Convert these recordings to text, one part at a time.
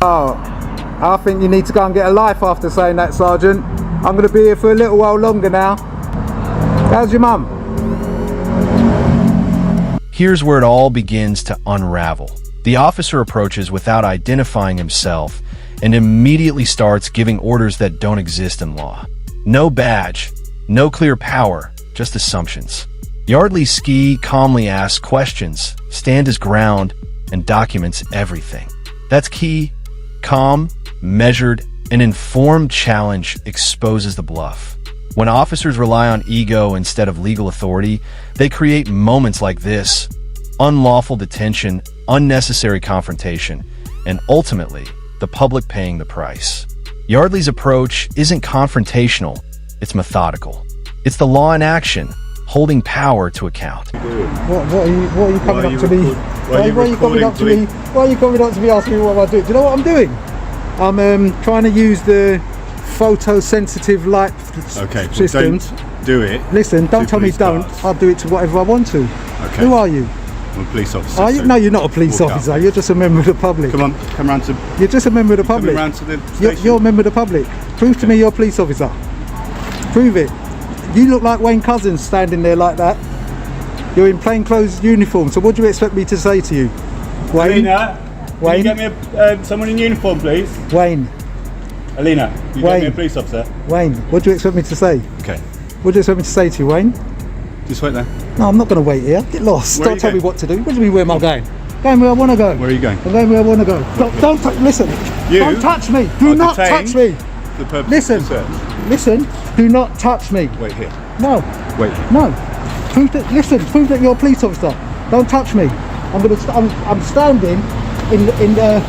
Oh, I think you need to go and get a life after saying that, Sergeant. I'm going to be here for a little while longer now. How's your mum? Here's where it all begins to unravel. The officer approaches without identifying himself and immediately starts giving orders that don't exist in law. No badge, no clear power, just assumptions. Yardley Ski calmly asks questions, stands his ground, and documents everything. That's key. Calm, measured, and informed challenge exposes the bluff. When officers rely on ego instead of legal authority, they create moments like this: unlawful detention, unnecessary confrontation, and ultimately, the public paying the price. Yardley's approach isn't confrontational, it's methodical. It's the law in action, holding power to account. What are you coming up to me? Why are you coming up to me? Why are you coming up to me asking me what am I doing? Do you know what I'm doing? I'm trying to use the photosensitive light systems. Don't do it. Listen, don't tell me don't. I'll do it to whatever I want to. Okay. Who are you? I'm a police officer. Are you? So no, you're not a police officer. You're just a member of the public. Come on, come round to... You're just a member of the public. Come round to the station. You're a member of the public. Prove to me you're a police officer. Prove it. You look like Wayne Cousins standing there like that. You're in plainclothes uniform, so what do you expect me to say to you? Wayne? Alina, Wayne? can you get me someone in uniform, please? Wayne? Alina, you get me a police officer? Wayne, what do you expect me to say? Okay. What do you expect me to say to you, Wayne? Just wait there. No, I'm not going to wait here. Get lost. Don't tell me what to do. What do you mean, where am I going? Going where I want to go. Where are you going? I'm going where I want to go. Don't listen. Don't touch me. Do not touch me. The purpose Listen. of the search. Listen. Do not touch me. Wait here. No. Wait here. No. Prove that you're a police officer. Don't touch me. I'm standing in the.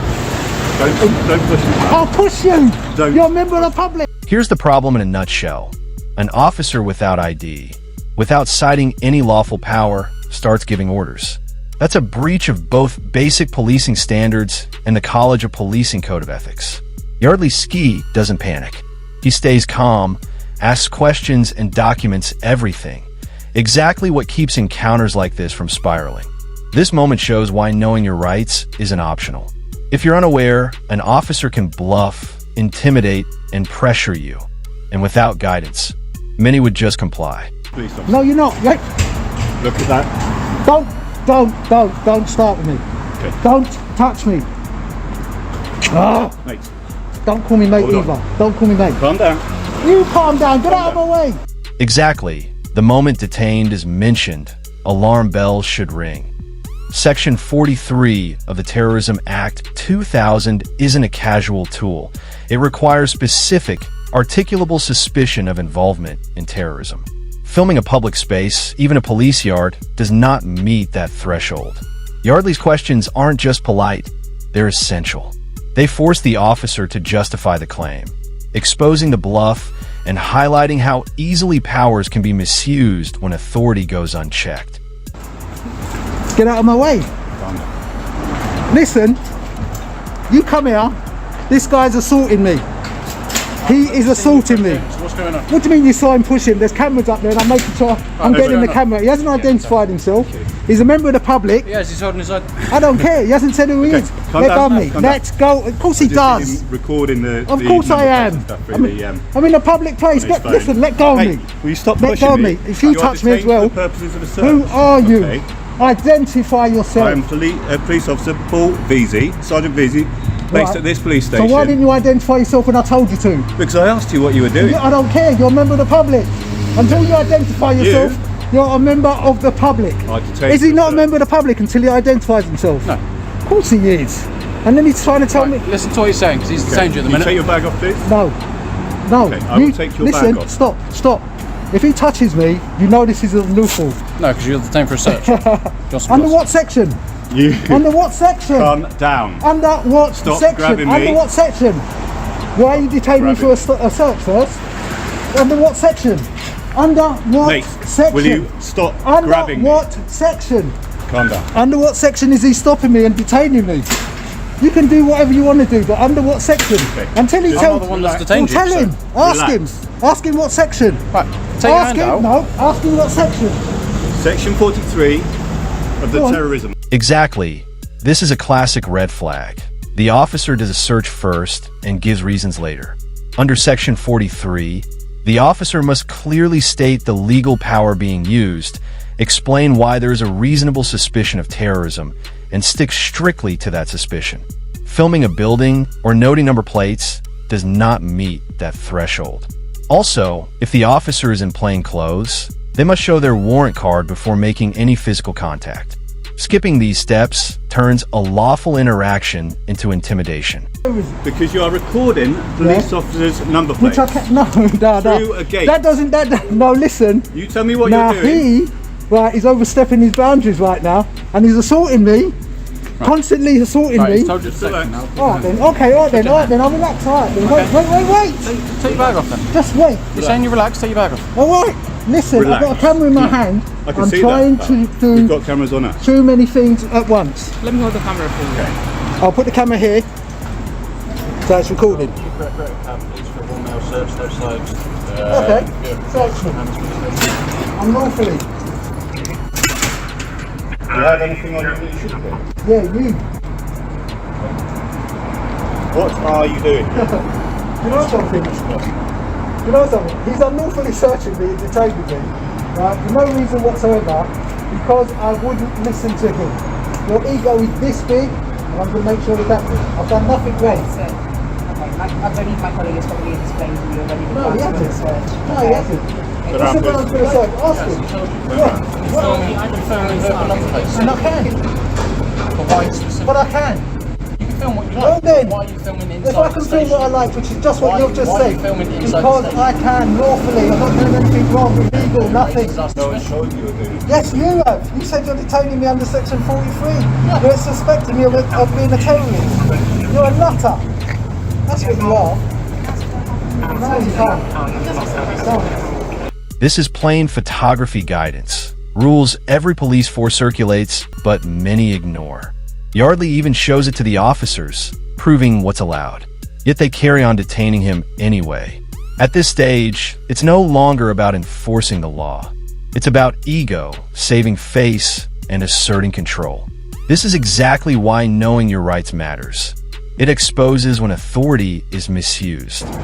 Don't push me. I'll push you. Don't. You're a member of the public. Here's the problem in a nutshell. An officer without ID, without citing any lawful power, starts giving orders. That's a breach of both basic policing standards and the College of Policing Code of Ethics. Yardley Ski doesn't panic. He stays calm, asks questions, and documents everything. Exactly what keeps encounters like this from spiraling. This moment shows why knowing your rights isn't optional. If you're unaware, an officer can bluff, intimidate, and pressure you. And without guidance, many would just comply. No, you're not. Look at that. Don't start with me. Okay. Don't touch me. Mate. Don't call me mate either. Don't call me mate. Calm down. You calm down. Get out of my way. Exactly. The moment detained is mentioned, alarm bells should ring. Section 43 of the Terrorism Act 2000 isn't a casual tool. It requires specific, articulable suspicion of involvement in terrorism. Filming a public space, even a police yard, does not meet that threshold. Yardley's questions aren't just polite, they're essential. They force the officer to justify the claim, exposing the bluff and highlighting how easily powers can be misused when authority goes unchecked. Get out of my way. Listen, you come here. This guy's assaulting me. He is assaulting me. What's going on? What do you mean you saw him push him? There's cameras up there and I'm making sure I'm getting the camera. He hasn't identified himself. He's a member of the public. Yes, he's holding his head. I don't care. He hasn't said who he is. Let go of me. Let's go. Of course he does. Recording the. Of course I am. I'm in a public place. Listen, let go of me. Will you stop let go of me. If you touch me as well, who are you? Okay. Identify yourself. I am police officer Paul Veazey, Sergeant Veazey, based at this police station. So why didn't you identify yourself when I told you to? Because I asked you what you were doing. I don't care. You're a member of the public. Until you identify yourself, you're a member of the public. Is he not a member of the public until he identifies himself? No. Of course he is. And then he's trying to tell me. Listen to what he's saying, because he's detained you at the minute. Take your bag off, please. No. No. Okay, I will take your bag off. Listen, stop. If he touches me, you know this is unlawful. No, because you're detained for a search. Under what section? Under what section? Calm down. Under what Stop section? grabbing me. Under what section? Why are you detaining me for a search first? Under what section? Under what section? Will you stop grabbing me? Under what section? Calm down. Under what section is he stopping me and detaining me? You can do whatever you want to do, but under what section? Okay. Until he tells me. Tell him. Ask him. Ask him what section. Right. Take your hand out. No. Ask him what section. Section 43 of the terrorism. Exactly. This is a classic red flag. The officer does a search first and gives reasons later. Under Section 43, the officer must clearly state the legal power being used, explain why there is a reasonable suspicion of terrorism, and stick strictly to that suspicion. Filming a building or noting number plates does not meet that threshold. Also, if the officer is in plain clothes, they must show their warrant card before making any physical contact. Skipping these steps turns a lawful interaction into intimidation. Because you are recording police officers' number plates. Which I can't, no, Through a gate. That doesn't, no, listen. You tell me what Now you're doing. he's overstepping his boundaries right now, and he's assaulting me, constantly assaulting Right, me. he's told you to take it now. Alright then, okay, alright then, I'll relax, alright then. Wait. Take your bag off then. Just wait. You're saying you relax, take your bag off. Alright, listen, Relax. I've got a camera in my hand. I can I'm see trying that. to We've do got cameras on us. too many things at once. Let me hold the camera for you. Okay. I'll put the camera here, so it's recording. Okay, search me. Unlawfully. Do you have anything on you that you shouldn't do? Yeah, you. What are you doing? You know something? You know something? He's unlawfully searching me and detaining me, right, for no reason whatsoever, because I wouldn't listen to him. Your ego is this big, and I'm going to make sure that I've done nothing wrong. So, okay, I believe my colleague has probably explained to you already the No, he plans of the hasn't. search. No, he hasn't. Listen when I'm going to search. Ask him. And I can. But I can. You can film what you Well like. then, Why are you filming if inside I can film what I like, which is just what you've just why are you said, filming inside because the I can lawfully, I'm not doing anything wrong, illegal, nothing. No one showed you were doing it. Yes, you have. You said you're detaining me under Section 43. You're suspecting me of being a terrorist. You're a nutter. That's what you are. No, you can't. Don't. This is plain photography guidance. Rules every police force circulates, but many ignore. Yardley even shows it to the officers, proving what's allowed. Yet they carry on detaining him anyway. At this stage, it's no longer about enforcing the law. It's about ego, saving face, and asserting control. This is exactly why knowing your rights matters. It exposes when authority is misused. You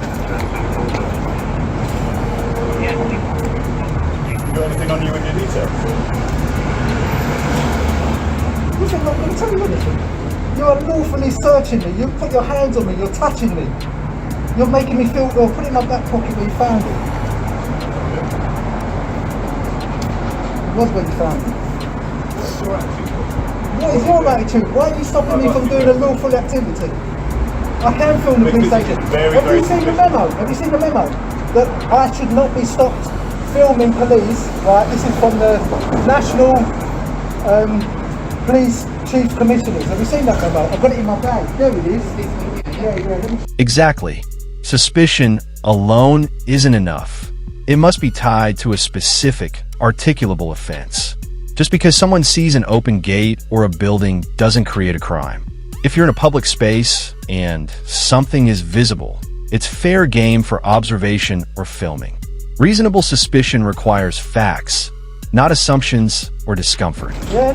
got anything on you with your details? Listen, I'm not going to tell you anything. You're lawfully searching me. You put your hands on me. You're touching me. You're making me feel, or put it in my back pocket where you found it. It was where you found it. What is your attitude? Why are you stopping me from doing a lawful activity? I can film the police station. Have you seen the memo? Have you seen the memo? That I should not be stopped filming police, right? This is from the National Police Chief Commissioners. Have you seen that memo? I've got it in my bag. There it is. Yeah. Exactly. Suspicion alone isn't enough. It must be tied to a specific, articulable offense. Just because someone sees an open gate or a building doesn't create a crime. If you're in a public space and something is visible, it's fair game for observation or filming. Reasonable suspicion requires facts, not assumptions or discomfort. Yeah?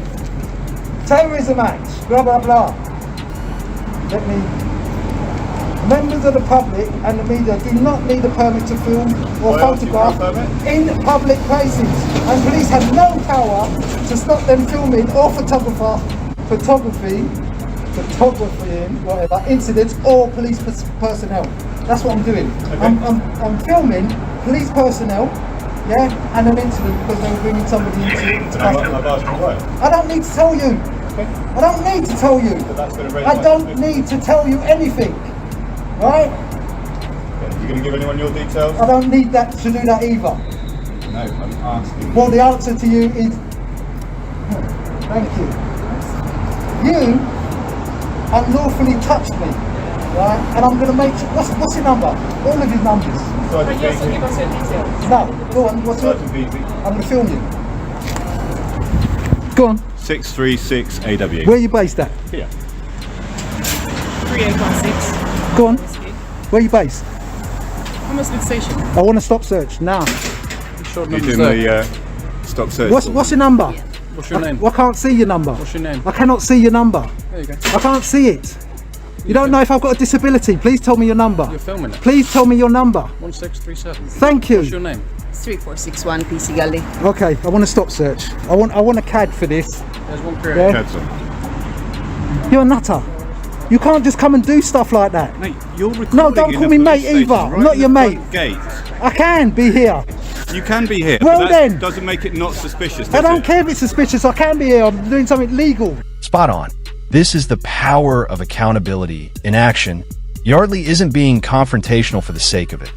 Terrorism Act, blah blah blah. Let me. Members of the public and the media do not need a permit to film or Why else do you photograph have a permit? in public places, and police have no power to stop them filming or photographing whatever incidents or police personnel. That's what I'm doing. Okay. I'm filming police personnel, yeah, and an incident because they were bringing somebody into custody. I've asked you why. I don't need to tell you. Okay. I don't need to tell you. But that's going to raise I my don't suspicion. need to tell you anything. Right? Okay. You going to give anyone your details? I don't need that to do that either. No, I'm asking. Well, the answer to you is thank you. You unlawfully touched me, right? And I'm going to make sure. What's your number? All of your numbers. Sergeant Yes, VZ. give us your details. No, go on. What's your? Sergeant VZ. I'm going to film you. Go on. 636 AW. Where are you based at? Here. 3816. Go on. Where are you based? Hammersmith Station. I want to stop search now. You're doing the stop search. What's your number? What's your name? I can't see your number. What's your name? I cannot see your number. There you go. I can't see it. You don't know if I've got a disability. Please tell me your number. You're filming it. Please tell me your number. 1637. Thank you. What's your name? 3461 PC Gully. Okay, I want to stop search. I want a CAD for this. There's one period. Yeah? Cancel. You're a nutter. You can't just come and do stuff like that. Mate, you're recording. No, don't call me mate either. I'm not your mate. Gate. I can be here. You can be here. Well but that then. doesn't make it not suspicious. I does don't it? care if it's suspicious. I can be here. I'm doing something legal. Spot on. This is the power of accountability in action. Yardley isn't being confrontational for the sake of it.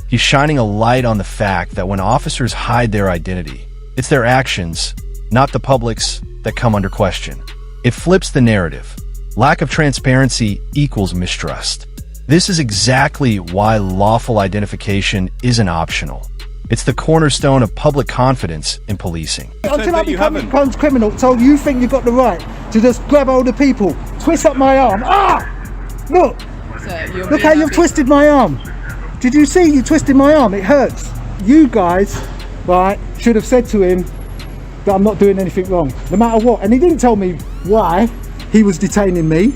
He's shining a light on the fact that when officers hide their identity, it's their actions, not the public's, that come under question. It flips the narrative. Lack of transparency equals mistrust. This is exactly why lawful identification isn't optional. It's the cornerstone of public confidence in policing. Until I that you become a haven't. criminal, so you think you've got the right to just grab hold of people, twist up my arm. Ah! Look! Look how you've twisted my arm. Did you see you twisted my arm? It hurts. You guys, right, should have said to him that I'm not doing anything wrong, no matter what. And he didn't tell me why he was detaining me.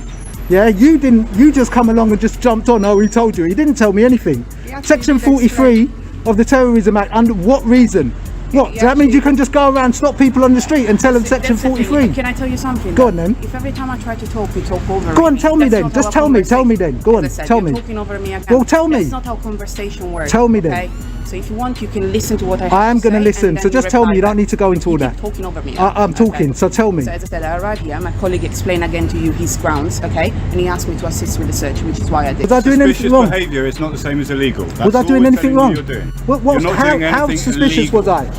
Yeah, you didn't. You just come along and just jumped on. Oh, he told you. He didn't tell me anything. Section 43 of the Terrorism Act. Under what reason? What? So that means you can just go around, stop people on the street and tell them Section 43. Can I tell you something? Go on then. If every time I try to talk, you talk over me. Go on, tell me that's then. not Just how tell me. Tell me then. Go on, As I said, tell you're me. talking over me. Well, tell me. That's not how conversation works. Tell me then. Okay? So if you want, you can listen to what I have I am to going to say, listen. and So then just tell me. You reply don't need to go into all back. You that. keep talking over me. I'm talking. So tell me. So as I said, I arrived here. My colleague explained again to you his grounds, okay? And he asked me to assist with the search, which is why I did. Was I doing anything Suspicious wrong? behaviour is not the same as illegal. That's Was I all doing we're anything telling wrong? you You're doing. What, You're not doing how anything suspicious illegal. was I?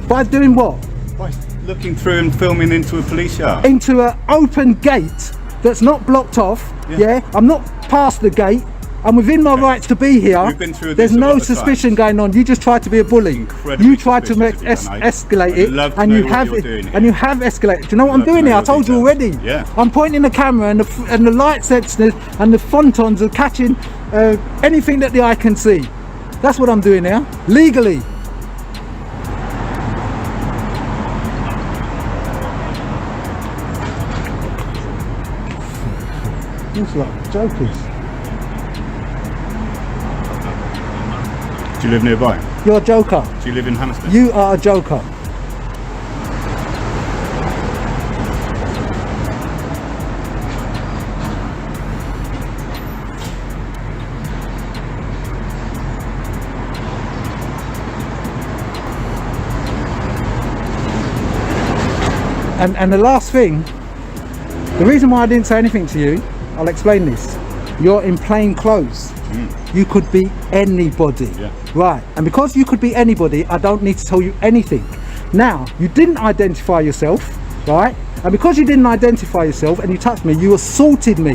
By doing what? By looking through and filming into a police yard. Into an open gate that's not blocked off. Yeah. I'm not past the gate. I'm within my rights to be here. You've been through There's this a lot no of suspicion times. going on. You just tried to be a bully. Incredibly You tried to make suspicious of you, and escalate I'd it, love to and know you what have you're it, doing and here. you have escalated. Do you know what I'm Love to doing know here? I your told you details. already. Yeah. I'm pointing the camera, and the light sensors and the photons are catching anything that the eye can see. That's what I'm doing here, legally. It's like jokers. Do you live nearby? You're a joker. Do you live in Hammersmith? You are a joker. And the last thing, the reason why I didn't say anything to you, I'll explain this. You're in plain clothes. You could be anybody. Yeah. Right. And because you could be anybody, I don't need to tell you anything. Now, you didn't identify yourself, right? And because you didn't identify yourself and you touched me, you assaulted me,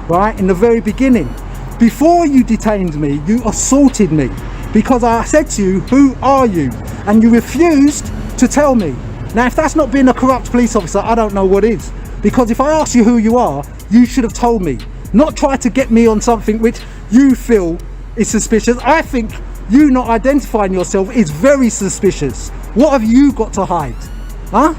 right? In the very beginning. Before you detained me, you assaulted me because I said to you, who are you? And you refused to tell me. Now, if that's not being a corrupt police officer, I don't know what is. Because if I ask you who you are, you should have told me. Not try to get me on something which you feel is suspicious. I think you not identifying yourself is very suspicious. What have you got to hide? Huh?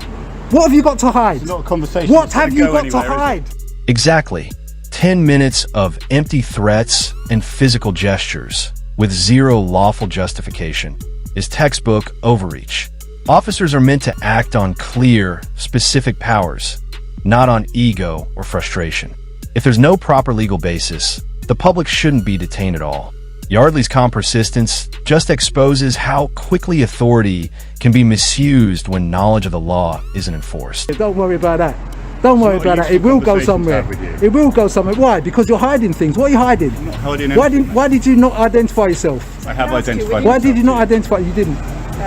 What have you got to hide? It's not a conversation. What It's gonna have you go got to anywhere, is it? hide? Exactly. 10 minutes of empty threats and physical gestures with zero lawful justification is textbook overreach. Officers are meant to act on clear, specific powers, not on ego or frustration. If there's no proper legal basis, the public shouldn't be detained at all. Yardley's calm persistence just exposes how quickly authority can be misused when knowledge of the law isn't enforced. Don't worry about that. Don't worry not a about that. It useful will go conversation to somewhere. have with you. It will go somewhere. Why? Because you're hiding things. What are you hiding? I'm not hiding Why anything. did Why did you not identify yourself? I have Can I ask you, identified. Why did you myself. not identify? You didn't.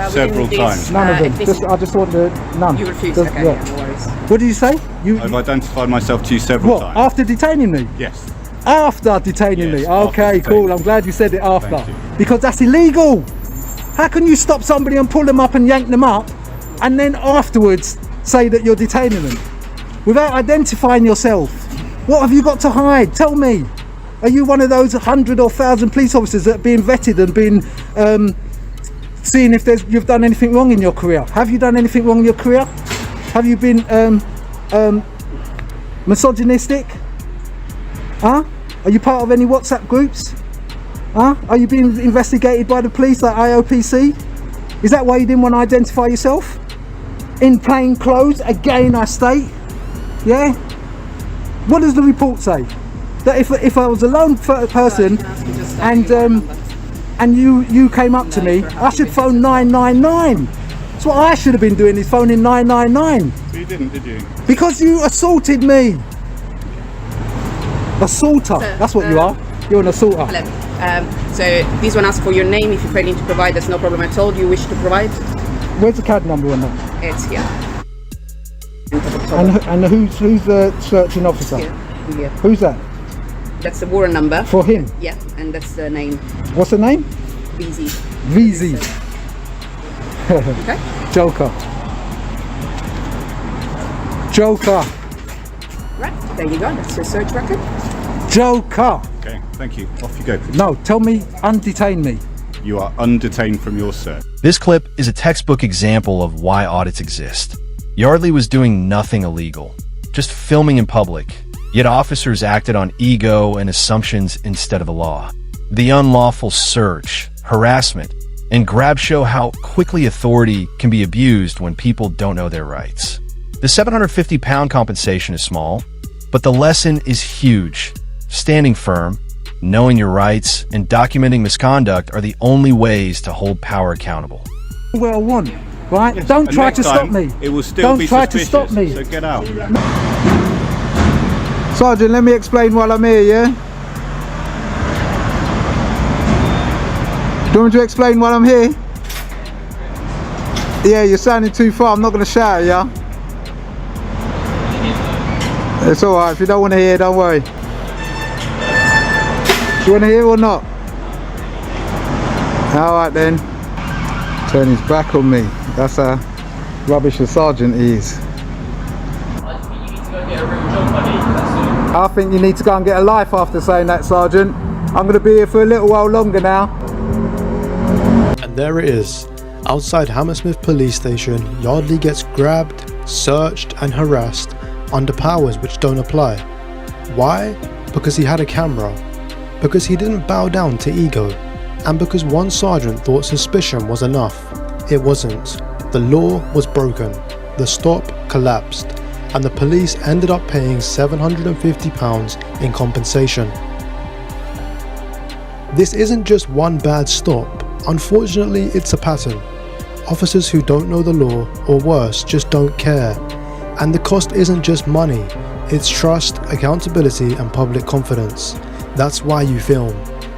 Several times. None of them. This, I just want the none. you refused. Just- Okay, yeah. yeah, no worries. What did you say? You I've identified myself to you several what? times. After detaining me? Yes. After detaining Yes, me. after Okay, detaining cool. me. I'm glad you said it after. Thank you. Because that's illegal. How can you stop somebody and pull them up and yank them up, and then afterwards say that you're detaining them without identifying yourself? What have you got to hide? Tell me. Are you one of those 100 or 1,000 police officers that are being vetted and being seeing if you've done anything wrong in your career? Have you done anything wrong in your career? Have you been misogynistic? Huh? Are you part of any WhatsApp groups? Huh? Are you being investigated by the police like IOPC? Is that why you didn't want to identify yourself? In plain clothes, again I state. Yeah? What does the report say? That if I was a lone person and you came up to me, I should phone 999. That's what I should have been doing, is phoning 999. You didn't, did you? Because you assaulted me. Assaulter, that's what you are. You're an assaulter. So this one asks for your name. If you're failing to provide, that's no problem at all. Do you wish to provide? Where's the CAD number on that? It's here. And who's the searching officer? Here. Who's that? That's the warrant number. For him? Yeah, and that's the name. What's the name? VZ. VZ. Okay. Joker. Joker. Right, there you go. That's your search record. Joker. Okay, thank you. Off you go. No, tell me, undetain me. You are undetained from your search. This clip is a textbook example of why audits exist. Yardley was doing nothing illegal, just filming in public, yet officers acted on ego and assumptions instead of the law. The unlawful search, harassment, and grab show how quickly authority can be abused when people don't know their rights. The 750-pound compensation is small, but the lesson is huge. Standing firm, knowing your rights, and documenting misconduct are the only ways to hold power accountable. What I want, right? Yes. Don't And try next to stop time, me. It will still Don't be try suspicious, to stop me. so get out. Sergeant, let me explain while I'm here, yeah? Do you want me to explain while I'm here? Yeah, you're sounding too far. I'm not going to shout at you. It's alright. If you don't want to hear, don't worry. Do you want to hear or not? Alright then. Turn his back on me. That's how rubbish a sergeant is. I think you need to go and get a life after saying that, Sergeant. I'm going to be here for a little while longer now. And there it is. Outside Hammersmith Police Station, Yardley gets grabbed, searched and harassed under powers which don't apply. Why? Because he had a camera. Because he didn't bow down to ego. And because one sergeant thought suspicion was enough. It wasn't. The law was broken. The stop collapsed. And the police ended up paying £750 in compensation. This isn't just one bad stop. Unfortunately, it's a pattern. Officers who don't know the law, or worse, just don't care. And the cost isn't just money, it's trust, accountability and public confidence. That's why you film.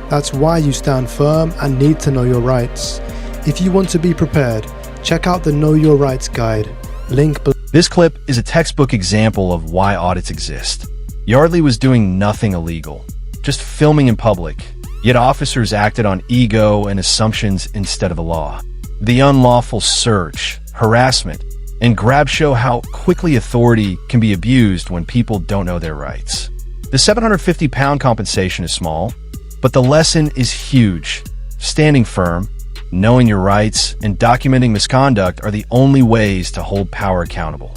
That's why you stand firm and need to know your rights. If you want to be prepared, check out the Know Your Rights guide. Link below. This clip is a textbook example of why audits exist. Yardley was doing nothing illegal, just filming in public, yet officers acted on ego and assumptions instead of the law. The unlawful search, harassment, and grab show how quickly authority can be abused when people don't know their rights. The 750-pound compensation is small, but the lesson is huge. Standing firm, knowing your rights, and documenting misconduct are the only ways to hold power accountable.